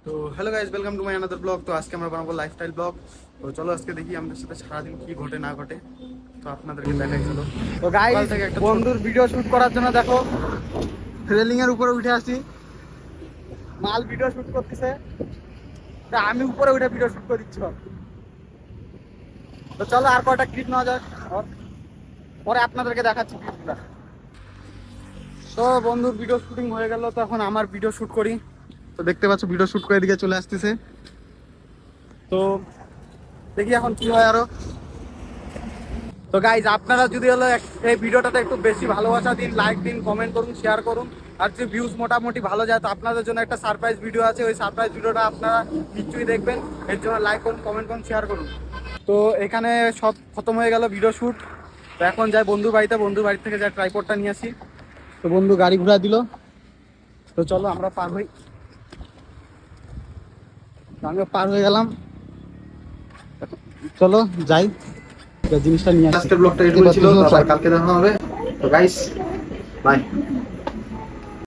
তো hello guys, welcome to my another blog. তো আজকে আমরা বানাবো লাইফস্টাইল ব্লগ। তো চলো আজকে দেখি আমাদের সাথে সারাদিন কি ঘটে না ঘটে, তো আপনাদেরকে দেখাই। চলো তো গাইস, সকাল থেকে একটা বন্ধুর ভিডিও শুট করার জন্য দেখো রেলিং এর উপরে উঠে আসি। মাল ভিডিও শুট করতেছে, তা আমি উপরে উঠে ভিডিও শুট করে দিচ্ছি। তো চলো আর কয়টা ক্লিপ নেওয়া যাক, পরে আপনাদেরকে দেখাচ্ছি ক্লিপগুলো। তো বন্ধুর ভিডিও শুটিং হয়ে গেল, তো এখন আমার ভিডিও শুট করি। তো দেখতে পাচ্ছ ভিডিও শুট করে এদিকে চলে আসতেছে। তো দেখি এখন কি হয় আরো। তো গাইজ, আপনারা যদি হলো এই ভিডিওটাতে একটু বেশি ভালোবাসা দিন, লাইক দিন, কমেন্ট করুন, শেয়ার করুন। আর যদি ভিউজ মোটামুটি ভালো যায় তো আপনাদের জন্য একটা সারপ্রাইজ ভিডিও আছে। ওই সারপ্রাইজ ভিডিওটা আপনারা নিশ্চয়ই দেখবেন। এর জন্য লাইক করুন, কমেন্ট করুন, শেয়ার করুন। তো এখানে সব খতম হয়ে গেল ভিডিও শ্যুট। তো এখন যাই বন্ধুর বাড়িতে, বন্ধুর বাড়ি থেকে যাই ট্রাইপডটা নিয়ে আসি। তো বন্ধু গাড়ি ঘোরা দিল, তো চলো আমরা পার হই। আমিও পার হয়ে গেলাম, চলো যাই জিনিসটা নিয়ে আসি। আজকের ব্লগটা এটুকুই ছিল, আবার কালকে দেখা হবে। তো গাইস বাই।